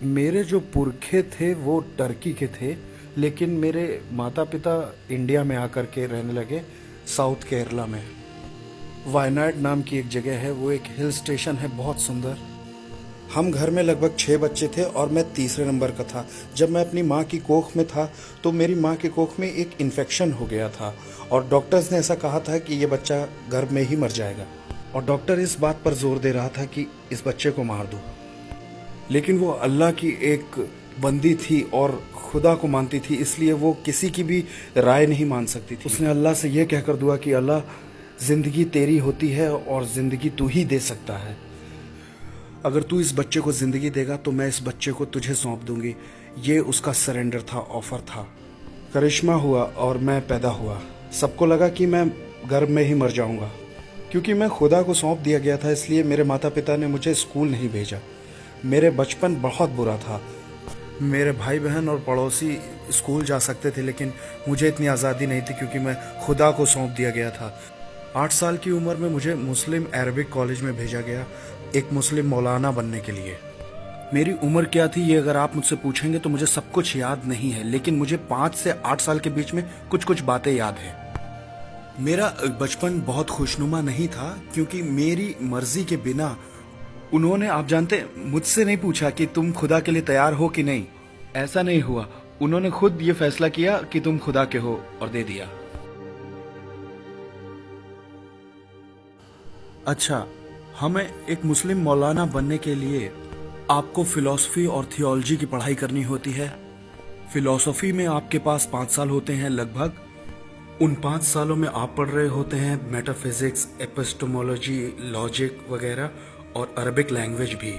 मेरे जो पुरखे थे वो टर्की के थे, लेकिन मेरे माता पिता इंडिया में आकर के रहने लगे, साउथ केरला में। वायनाड नाम की एक जगह है, वो एक हिल स्टेशन है, बहुत सुंदर। हम घर में लगभग 6 बच्चे थे और मैं तीसरे नंबर का था। जब मैं अपनी माँ की कोख में था तो मेरी माँ की कोख में एक इन्फेक्शन हो गया था और डॉक्टर्स ने ऐसा कहा था कि ये बच्चा गर्भ में ही मर जाएगा, और डॉक्टर इस बात पर जोर दे रहा था कि इस बच्चे को मार दो। लेकिन वो अल्लाह की एक बंदी थी और खुदा को मानती थी, इसलिए वो किसी की भी राय नहीं मान सकती थी। उसने अल्लाह से ये कहकर दुआ कि अल्लाह, ज़िंदगी तेरी होती है और ज़िंदगी तू ही दे सकता है। अगर तू इस बच्चे को ज़िंदगी देगा तो मैं इस बच्चे को तुझे सौंप दूंगी। ये उसका सरेंडर था, ऑफ़र था। करिश्मा हुआ और मैं पैदा हुआ। सबको लगा कि मैं गर्भ में ही मर जाऊंगा। क्योंकि मैं खुदा को सौंप दिया गया था, इसलिए मेरे माता पिता ने मुझे स्कूल नहीं भेजा। मेरे बचपन बहुत बुरा था। मेरे भाई बहन और पड़ोसी स्कूल जा सकते थे, लेकिन मुझे इतनी आज़ादी नहीं थी क्योंकि मैं खुदा को सौंप दिया गया था। 8 साल की उम्र में मुझे मुस्लिम अरबिक कॉलेज में भेजा गया, एक मुस्लिम मौलाना बनने के लिए। मेरी उम्र क्या थी ये अगर आप मुझसे पूछेंगे तो मुझे सब कुछ याद नहीं है, लेकिन मुझे 5 से 8 साल के बीच में कुछ कुछ बातें याद हैं। मेरा बचपन बहुत खुशनुमा नहीं था क्योंकि मेरी मर्जी के बिना उन्होंने, आप जानते, मुझसे नहीं पूछा कि तुम खुदा के लिए तैयार हो कि नहीं। ऐसा नहीं हुआ। उन्होंने खुद ये फैसला किया कि तुम खुदा के हो और दे दिया। अच्छा, हमें एक मुस्लिम मौलाना बनने के लिए आपको फिलॉसफी और थियोलॉजी की पढ़ाई करनी होती है। फिलॉसफी में आपके पास 5 साल होते हैं लगभग। उन 5 सालों में आप पढ़ रहे होते हैं मेटाफिजिक्स, एपिस्टेमोलॉजी, लॉजिक वगैरह, और अरबिक लैंग्वेज भी।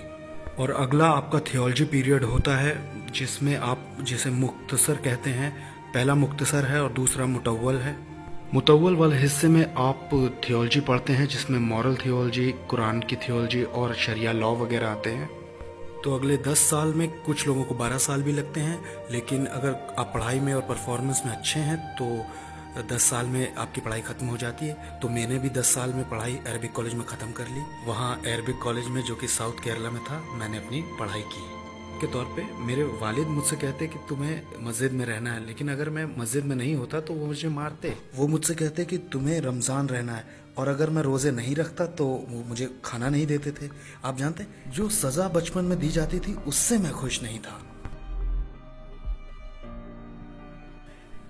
और अगला आपका थियोलॉजी पीरियड होता है जिसमें आप जिसे मुख्तसर कहते हैं। पहला मुख्तसर है और दूसरा मुतव्वल है। मुतव्वल वाले हिस्से में आप थियोलॉजी पढ़ते हैं जिसमें मॉरल थियोलॉजी, कुरान की थियोलॉजी और शरिया लॉ वगैरह आते हैं। तो अगले 10 साल में कुछ लोगों को 12 साल भी लगते हैं, लेकिन अगर आप पढ़ाई में और परफॉर्मेंस में अच्छे हैं तो 10 साल में आपकी पढ़ाई ख़त्म हो जाती है। तो मैंने भी 10 साल में पढ़ाई अरबिक कॉलेज में ख़त्म कर ली। वहाँ अरबिक कॉलेज में, जो कि साउथ केरला में था, मैंने अपनी पढ़ाई की। के तौर पे मेरे वालिद मुझसे कहते कि तुम्हें मस्जिद में रहना है, लेकिन अगर मैं मस्जिद में नहीं होता तो वो मुझे मारते। वो मुझसे कहते कि तुम्हें रमज़ान रहना है, और अगर मैं रोज़े नहीं रखता तो वो मुझे खाना नहीं देते थे। आप जानते हैं, जो सज़ा बचपन में दी जाती थी उससे मैं खुश नहीं था।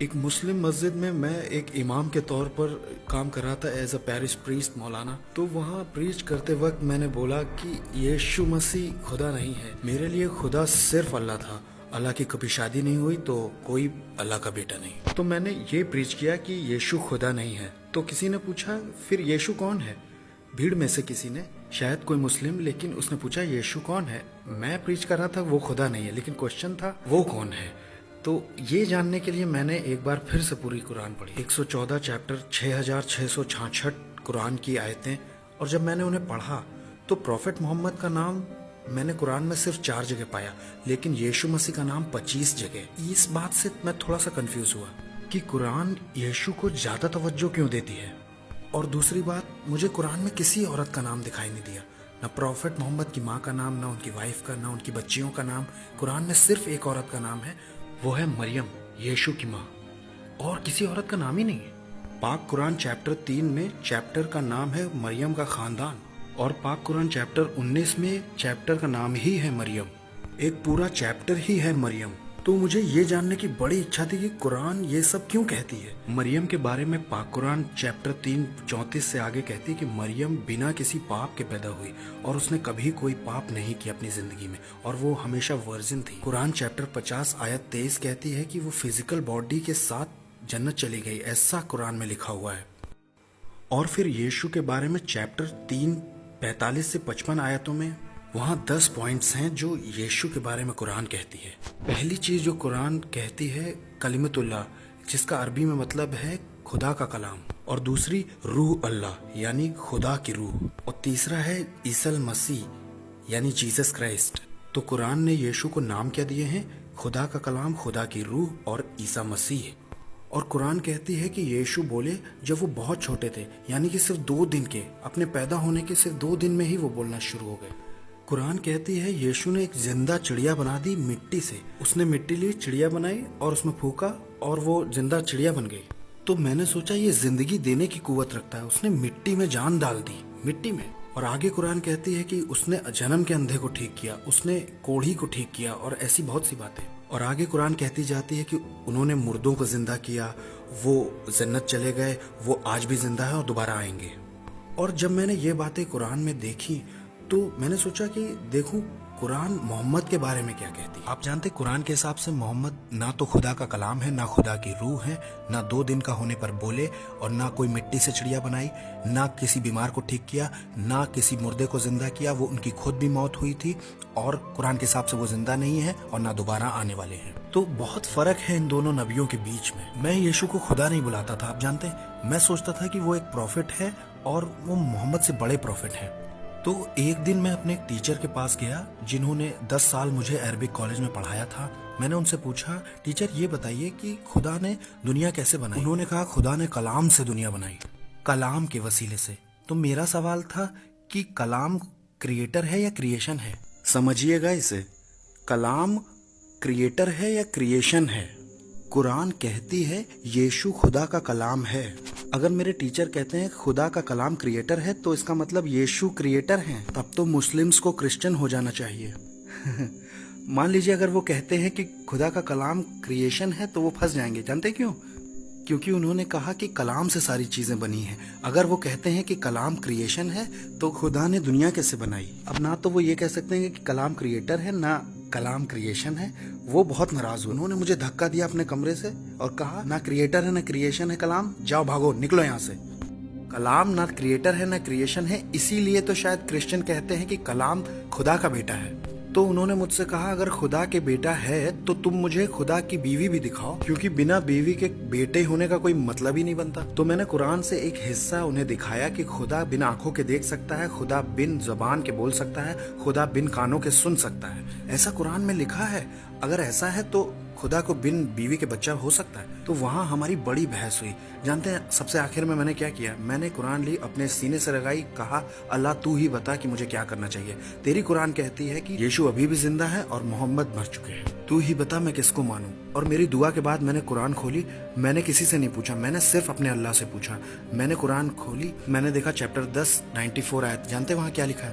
एक मुस्लिम मस्जिद में मैं एक इमाम के तौर पर काम कर रहा था, एज अ पैरिश प्रीस्ट मौलाना। तो वहाँ प्रीच करते वक्त मैंने बोला कि यीशु मसीह खुदा नहीं है। मेरे लिए खुदा सिर्फ अल्लाह था। अल्लाह की कभी शादी नहीं हुई तो कोई अल्लाह का बेटा नहीं। तो मैंने ये प्रीच किया कि यीशु खुदा नहीं है। तो किसी ने पूछा, फिर यीशु कौन है? भीड़ में से किसी ने, शायद कोई मुस्लिम, लेकिन उसने पूछा यीशु कौन है? मैं प्रीच कर रहा था वो खुदा नहीं है, लेकिन क्वेश्चन था वो कौन है। तो ये जानने के लिए मैंने एक बार फिर से पूरी कुरान पढ़ी, 114 चैप्टर, 6666 कुरान की आयतें। और जब मैंने उन्हें पढ़ा तो प्रॉफेट मोहम्मद का नाम मैंने कुरान में सिर्फ 4 जगह पाया, लेकिन यीशु मसीह का नाम 25 जगह। इस बात से मैं थोड़ा सा कंफ्यूज हुआ कि कुरान यीशु को ज्यादा तवज्जो क्यों देती है। और दूसरी बात, मुझे कुरान में किसी औरत का नाम दिखाई नहीं दिया, ना प्रॉफेट मोहम्मद की माँ का नाम, ना उनकी वाइफ का, ना उनकी बच्चियों का नाम। कुरान में सिर्फ एक औरत का नाम है, वो है मरियम, यीशु की माँ, और किसी औरत का नाम ही नहीं है। पाक कुरान चैप्टर 3 में चैप्टर का नाम है मरियम का खानदान, और पाक कुरान चैप्टर 19 में चैप्टर का नाम ही है मरियम। एक पूरा चैप्टर ही है मरियम। तो मुझे ये जानने की बड़ी इच्छा थी कि कुरान ये सब क्यों कहती है। मरियम के बारे में पाक कुरान चैप्टर 3:34 से आगे कहती है कि मरियम बिना किसी पाप के पैदा हुई और उसने कभी कोई पाप नहीं किया अपनी जिंदगी में, और वो हमेशा वर्जिन थी। कुरान चैप्टर 50 आयत 23 कहती है कि वो फिजिकल बॉडी के साथ जन्नत चली गई, ऐसा कुरान में लिखा हुआ है। और फिर यीशु के बारे में चैप्टर 3:45 से 55 आयतों में वहाँ 10 पॉइंट्स हैं जो यीशु के बारे में कुरान कहती है। पहली चीज जो कुरान कहती है कलिमतुल्लाह, जिसका अरबी में मतलब है खुदा का कलाम, और दूसरी रूह अल्लाह यानी खुदा की रूह, और तीसरा है ईसल मसीह यानी जीसस क्राइस्ट। तो कुरान ने यीशु को नाम क्या दिए हैं? खुदा का कलाम, खुदा की रूह और ईसा मसीह। और कुरान कहती है कि यीशु बोले जब वो बहुत छोटे थे, यानी कि सिर्फ 2 दिन के, अपने पैदा होने के सिर्फ 2 दिन में ही वो बोलना शुरू हो गए। कुरान कहती है यीशु ने एक जिंदा चिड़िया बना दी मिट्टी से। उसने मिट्टी ली, चिड़िया बनाई और उसमें फूका और वो जिंदा चिड़िया बन गई। तो मैंने सोचा ये जिंदगी देने की कुव्वत रखता है। उसने मिट्टी में जान डाल दी, मिट्टी में। और आगे कुरान कहती है कि उसने जन्म के अंधे को ठीक किया, उसने कोढ़ी को ठीक किया और ऐसी बहुत सी बातें। और आगे कुरान कहती जाती है कि उन्होंने मुर्दों को जिंदा किया, वो जन्नत चले गए, वो आज भी जिंदा है और दोबारा आएंगे। और जब मैंने ये बातें कुरान में देखी तो मैंने सोचा कि देखूं कुरान मोहम्मद के बारे में क्या कहती है। आप जानते कुरान के हिसाब से मोहम्मद ना तो खुदा का कलाम है, ना खुदा की रूह है, ना 2 दिन का होने पर बोले, और ना कोई मिट्टी से चिड़िया बनाई, ना किसी बीमार को ठीक किया, ना किसी मुर्दे को जिंदा किया। वो उनकी खुद भी मौत हुई थी और कुरान के हिसाब से वो जिंदा नहीं है और ना दोबारा आने वाले हैं। तो बहुत फर्क है इन दोनों नबियों के बीच में। मैं यीशु को खुदा नहीं बुलाता था, आप जानते, मैं सोचता था कि वो एक प्रॉफिट है और वो मोहम्मद से बड़े प्रॉफिट है। तो एक दिन मैं अपने एक टीचर के पास गया जिन्होंने 10 साल मुझे अरबिक कॉलेज में पढ़ाया था। मैंने उनसे पूछा, टीचर ये बताइए कि खुदा ने दुनिया कैसे बनाई। उन्होंने कहा खुदा ने कलाम से दुनिया बनाई, कलाम के वसीले से। तो मेरा सवाल था कि कलाम क्रिएटर है या क्रिएशन है। समझिएगा इसे, कलाम क्रिएटर है या क्रिएशन है। कुरान कहती है यीशु खुदा का कलाम है। अगर मेरे टीचर कहते हैं खुदा का कलाम क्रिएटर है तो इसका मतलब यीशु क्रिएटर हैं। तब तो मुस्लिम्स को क्रिश्चियन हो जाना चाहिए। मान लीजिए अगर वो कहते हैं कि खुदा का कलाम क्रिएशन है तो वो फंस जाएंगे। जानते क्यों? क्योंकि उन्होंने कहा कि कलाम से सारी चीजें बनी हैं। अगर वो कहते हैं कि कलाम क्रिएशन है तो खुदा ने दुनिया कैसे बनाई। अब ना तो वो ये कह सकते हैं कि कलाम क्रिएटर है, ना कलाम क्रिएशन है। वो बहुत नाराज हुए, उन्होंने मुझे धक्का दिया अपने कमरे से और कहा ना क्रिएटर है ना क्रिएशन है कलाम, जाओ भागो, निकलो यहाँ से। कलाम ना क्रिएटर है ना क्रिएशन है, इसीलिए तो शायद क्रिश्चियन कहते हैं कि कलाम खुदा का बेटा है। तो उन्होंने मुझसे कहा अगर खुदा के बेटा है तो तुम मुझे खुदा की बीवी भी दिखाओ, क्योंकि बिना बीवी के बेटे होने का कोई मतलब ही नहीं बनता। तो मैंने कुरान से एक हिस्सा उन्हें दिखाया कि खुदा बिन आंखों के देख सकता है, खुदा बिन जबान के बोल सकता है, खुदा बिन कानों के सुन सकता है। ऐसा कुरान में लिखा है। अगर ऐसा है तो खुदा को बिन बीवी के बच्चा हो सकता है। तो वहाँ हमारी बड़ी बहस हुई। जानते हैं सबसे आखिर में मैंने क्या किया? मैंने कुरान ली, अपने सीने से लगाई, कहा अल्लाह तू ही बता कि मुझे क्या करना चाहिए। तेरी कुरान कहती है कि यीशु अभी भी जिंदा है और मोहम्मद मर चुके हैं। तू ही बता मैं किसको मानूं। और मेरी दुआ के बाद मैंने कुरान खोली। मैंने किसी से नहीं पूछा, मैंने सिर्फ अपने अल्लाह से पूछा। मैंने कुरान खोली, मैंने देखा चैप्टर 10 94 आयत। जानते वहाँ क्या लिखा है?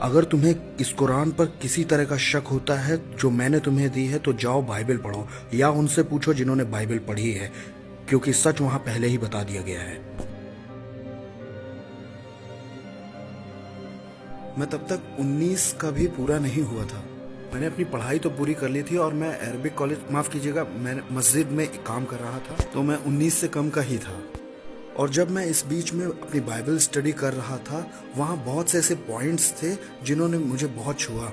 अगर तुम्हें इस कुरान पर किसी तरह का शक होता है जो मैंने तुम्हें दी है तो जाओ बाइबल पढ़ो, या उनसे पूछो जिन्होंने बाइबल पढ़ी है, क्योंकि सच वहां पहले ही बता दिया गया है। मैं तब तक 19 का भी पूरा नहीं हुआ था। मैंने अपनी पढ़ाई तो पूरी कर ली थी और मैं अरबिक कॉलेज, माफ कीजिएगा, मैं मस्जिद में काम कर रहा था, तो मैं 19 से कम का ही था। और जब मैं इस बीच में अपनी बाइबल स्टडी कर रहा था, वहाँ बहुत से ऐसे पॉइंट्स थे जिन्होंने मुझे बहुत छुआ।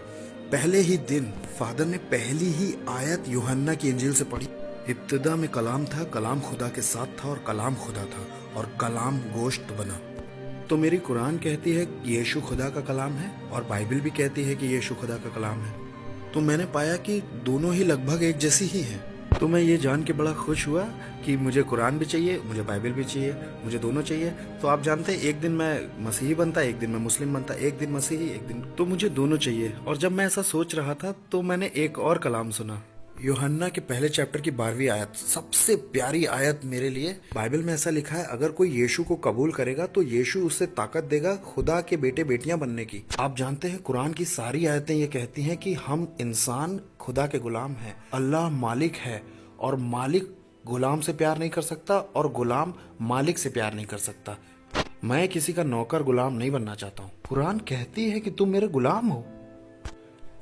पहले ही दिन फादर ने पहली ही आयत यूहन्ना की इंजील से पढ़ी। इब्तिदा में कलाम था, कलाम खुदा के साथ था और कलाम खुदा था और कलाम गोश्त बना। तो मेरी कुरान कहती है कि यीशु खुदा का कलाम है और बाइबल भी कहती है कि यीशु खुदा का कलाम है। तो मैंने पाया कि दोनों ही लगभग एक जैसी ही हैं। तो मैं ये जान के बड़ा खुश हुआ कि मुझे कुरान भी चाहिए, मुझे बाइबल भी चाहिए, मुझे दोनों चाहिए। तो आप जानते हैं एक दिन मैं मसीही बनता, एक दिन मैं मुस्लिम बनता, एक दिन मसीही, एक दिन, तो मुझे दोनों चाहिए। और जब मैं ऐसा सोच रहा था तो मैंने एक और कलाम सुना, यूहन्ना के पहले चैप्टर की 12वीं आयत, सबसे प्यारी आयत मेरे लिए। बाइबल में ऐसा लिखा है, अगर कोई यीशु को कबूल करेगा तो यीशु उसे ताकत देगा खुदा के बेटे बेटियां बनने की। आप जानते हैं कुरान की सारी आयतें ये कहती हैं कि हम इंसान खुदा के गुलाम हैं। अल्लाह मालिक है और मालिक गुलाम से प्यार नहीं कर सकता और गुलाम मालिक से प्यार नहीं कर सकता। मैं किसी का नौकर गुलाम नहीं बनना चाहता हूँ। कुरान कहती है कि तुम मेरे गुलाम हो।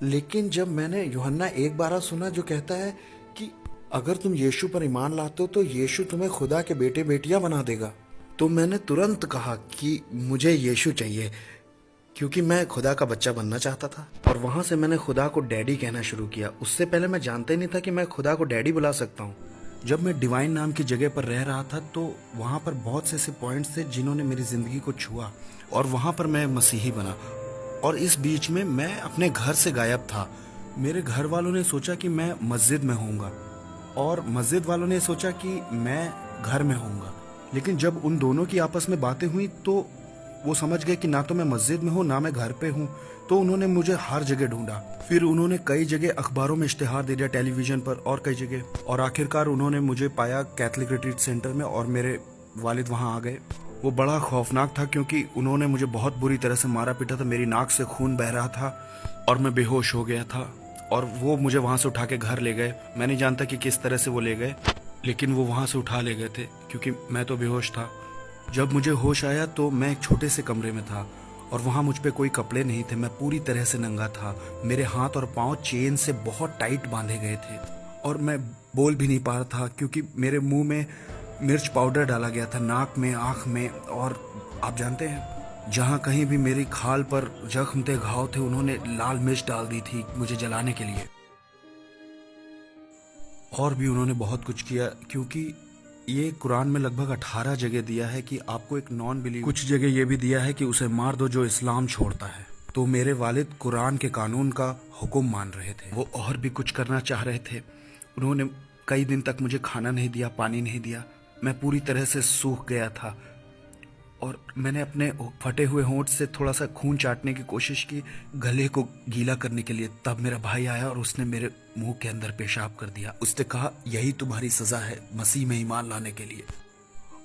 लेकिन जब मैंने यूहन्ना 1:12 सुना जो कहता है कि अगर तुम यीशु पर ईमान लाते हो तो यीशु तुम्हें खुदा के बेटे बेटियां बना देगा, तो मैंने तुरंत कहा कि मुझे यीशु चाहिए, क्योंकि मैं खुदा का बच्चा बनना चाहता था। और वहां से मैंने खुदा को डैडी कहना शुरू किया। उससे पहले मैं जानता ही नहीं था कि मैं खुदा को डैडी बुला सकता हूँ। जब मैं डिवाइन नाम की जगह पर रह रहा था तो वहाँ पर बहुत से ऐसे पॉइंट्स थे जिन्होंने मेरी ज़िंदगी को छुआ और वहाँ पर मैं मसीही बना। और इस बीच में मैं अपने घर से गायब था। मेरे घर वालों ने सोचा कि मैं मस्जिद में होऊंगा और मस्जिद वालों ने सोचा कि मैं घर में होऊंगा। लेकिन जब उन दोनों की आपस में बातें हुई तो वो समझ गए कि ना तो मैं मस्जिद में हूँ ना मैं घर पे हूँ, तो उन्होंने मुझे हर जगह ढूंढा। फिर उन्होंने कई जगह अखबारों में इश्तिहार दे दिया, टेलीविजन पर और कई जगह, और आखिरकार उन्होंने मुझे पाया कैथलिक रिट्रीट सेंटर में, और मेरे वालिद वहाँ आ गए। वो बड़ा खौफनाक था क्योंकि उन्होंने मुझे बहुत बुरी तरह से मारा पीटा था। मेरी नाक से खून बह रहा था और मैं बेहोश हो गया था, और वो मुझे वहाँ से उठा के घर ले गए। मैं नहीं जानता कि किस तरह से वो ले गए, लेकिन वो वहाँ से उठा ले गए थे क्योंकि मैं तो बेहोश था। जब मुझे होश आया तो मैं एक छोटे से कमरे में था और वहाँ मुझ पे कोई कपड़े नहीं थे। मैं पूरी तरह से नंगा था। मेरे हाथ और पाँव चेन से बहुत टाइट बांधे गए थे और मैं बोल भी नहीं पा रहा था क्योंकि मेरे मुंह में मिर्च पाउडर डाला गया था, नाक में, आँख में, और आप जानते हैं जहाँ कहीं भी मेरी खाल पर जख्म थे, घाव थे, उन्होंने लाल मिर्च डाल दी थी मुझे जलाने के लिए। और भी उन्होंने बहुत कुछ किया क्योंकि ये कुरान में लगभग 18 जगह दिया है कि आपको एक नॉन बिलीव, कुछ जगह ये भी दिया है कि उसे मार दो जो इस्लाम छोड़ता है। तो मेरे वालिद कुरान के कानून का हुक्म मान रहे थे, वो और भी कुछ करना चाह रहे थे। उन्होंने कई दिन तक मुझे खाना नहीं दिया, पानी नहीं दिया। मैं पूरी तरह से सूख गया था और मैंने अपने फटे हुए होंठ से थोड़ा सा खून चाटने की कोशिश की गले को गीला करने के लिए। तब मेरा भाई आया और उसने मेरे मुंह के अंदर पेशाब कर दिया। उसने कहा यही तुम्हारी सजा है मसीह में ईमान लाने के लिए।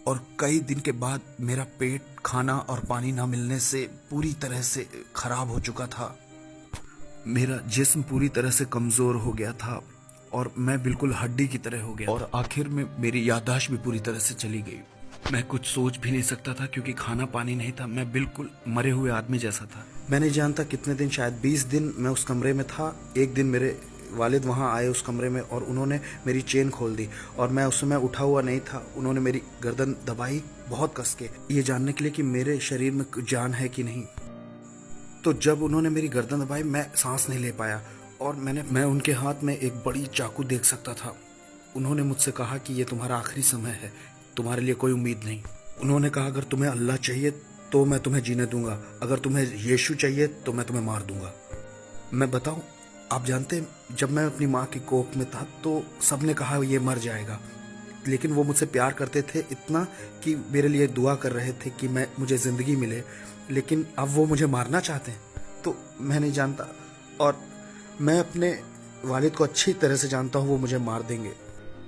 और कई दिन के बाद मेरा पेट खाना और पानी ना मिलने से पूरी तरह से खराब हो चुका था। मेरा जिस्म पूरी तरह से कमजोर हो गया था और मैं बिल्कुल हड्डी की तरह हो गया, और आखिर में मेरी याददाश्त भी पूरी तरह से चली गई। मैं कुछ सोच भी नहीं सकता था क्योंकि खाना पानी नहीं था। मैं बिल्कुल मरे हुए आदमी जैसा था। मैं नहीं जानता कितने दिन, शायद 20 दिन मैं उस कमरे में था। एक दिन मेरे वालिद वहाँ आए उस कमरे में और उन्होंने मेरी चेन खोल दी और मैं उस समय उठा हुआ नहीं था। उन्होंने मेरी गर्दन दबाई बहुत कस के, ये जानने के लिए कि मेरे शरीर में जान है कि नहीं। तो जब उन्होंने मेरी गर्दन दबाई मैं सांस नहीं ले पाया और मैं उनके हाथ में एक बड़ी चाकू देख सकता था। उन्होंने मुझसे कहा कि ये तुम्हारा आखिरी समय है, तुम्हारे लिए कोई उम्मीद नहीं। उन्होंने कहा अगर तुम्हें अल्लाह चाहिए तो मैं तुम्हें जीने दूंगा, अगर तुम्हें यीशु चाहिए तो मैं तुम्हें मार दूंगा। मैं बताऊं, आप जानते हैं जब मैं अपनी माँ की कोख में था तो सबने कहा ये मर जाएगा, लेकिन वो मुझसे प्यार करते थे इतना कि मेरे लिए दुआ कर रहे थे कि मुझे ज़िंदगी मिले। लेकिन अब वो मुझे मारना चाहते हैं, तो मैं नहीं जानता। और मैं अपने वालिद को अच्छी तरह से जानता हूँ, वो मुझे मार देंगे।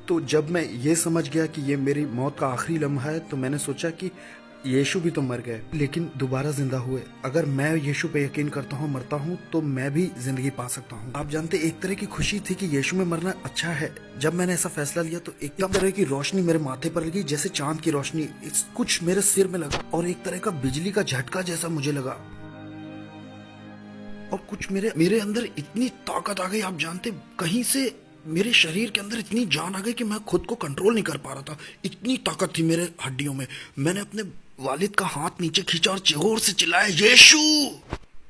तो जब मैं ये समझ गया कि ये मेरी मौत का आखिरी लम्हा है तो मैंने सोचा कि यीशु भी तो मर गए लेकिन दोबारा जिंदा हुए। अगर मैं यीशु पे यकीन करता हूँ, मरता हूँ, तो मैं भी जिंदगी पा सकता हूँ। आप जानते, एक तरह की खुशी थी कि यीशु में मरना अच्छा है। जब मैंने ऐसा फैसला लिया तो एक तरह की रोशनी मेरे माथे पर लगी, जैसे चांद की रोशनी कुछ मेरे सिर में लगा और एक तरह का बिजली का झटका जैसा मुझे लगा और कुछ मेरे अंदर इतनी ताकत आ गई। आप जानते, कहीं से मेरे शरीर के अंदर इतनी जान आ गई कि मैं खुद को कंट्रोल नहीं कर पा रहा था। इतनी ताकत थी मेरे हड्डियों में। मैंने अपने वालिद का हाथ नीचे खींचा और जोर से चिल्लाया यीशु।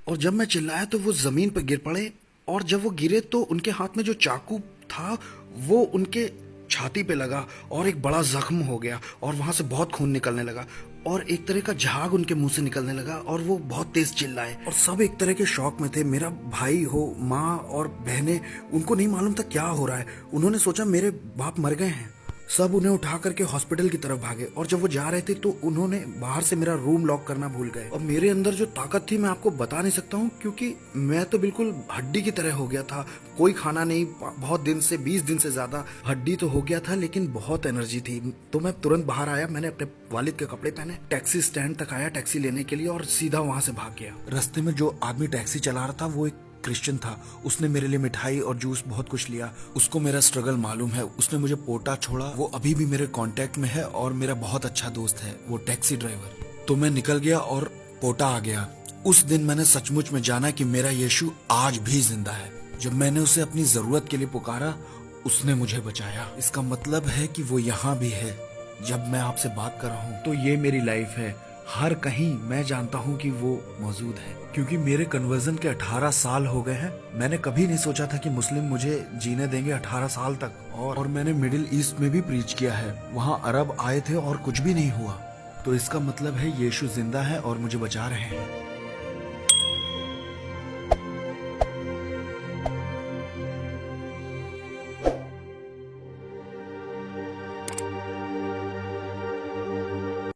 और जब मैं चिल्लाया तो वो जमीन पर गिर पड़े और जब वो गिरे तो उनके हाथ में जो चाकू था वो उनके छाती पे लगा और एक बड़ा जख्म हो गया और वहां से बहुत खून निकलने लगा और एक तरह का झाग उनके मुंह से निकलने लगा और वो बहुत तेज चिल्लाए और सब एक तरह के शौक में थे। मेरा भाई हो, माँ और बहनें, उनको नहीं मालूम था क्या हो रहा है। उन्होंने सोचा मेरे बाप मर गए हैं। सब उन्हें उठा करके हॉस्पिटल की तरफ भागे और जब वो जा रहे थे तो उन्होंने बाहर से मेरा रूम लॉक करना भूल गए। और मेरे अंदर जो ताकत थी मैं आपको बता नहीं सकता हूँ क्योंकि मैं तो बिल्कुल हड्डी की तरह हो गया था। कोई खाना नहीं, बहुत दिन से, 20 दिन से ज्यादा हड्डी तो हो गया था लेकिन बहुत एनर्जी थी। तो मैं तुरंत बाहर आया, मैंने अपने वालिद के कपड़े पहने, टैक्सी स्टैंड तक आया टैक्सी लेने के लिए और सीधा वहां से भाग गया। रास्ते में जो आदमी टैक्सी चला रहा था वो एक क्रिश्चियन था। उसने मेरे लिए मिठाई और जूस बहुत कुछ लिया। उसको मेरा स्ट्रगल मालूम है। उसने मुझे पोटा छोड़ा। वो अभी भी मेरे कांटेक्ट में है और मेरा बहुत अच्छा दोस्त है, वो टैक्सी ड्राइवर। तो मैं निकल गया और पोटा आ गया। उस दिन मैंने सचमुच में जाना कि मेरा यीशु आज भी जिंदा है। जब मैंने उसे अपनी जरूरत के लिए पुकारा उसने मुझे बचाया। इसका मतलब है कि वो यहाँ भी है। जब मैं आपसे बात कर रहा हूँ तो ये मेरी लाइफ है। हर कहीं मैं जानता हूँ कि वो मौजूद है क्योंकि मेरे कन्वर्जन के 18 साल हो गए हैं। मैंने कभी नहीं सोचा था कि मुस्लिम मुझे जीने देंगे 18 साल तक। और मैंने मिडिल ईस्ट में भी प्रीच किया है, वहाँ अरब आए थे और कुछ भी नहीं हुआ। तो इसका मतलब है यीशु जिंदा है और मुझे बचा रहे हैं।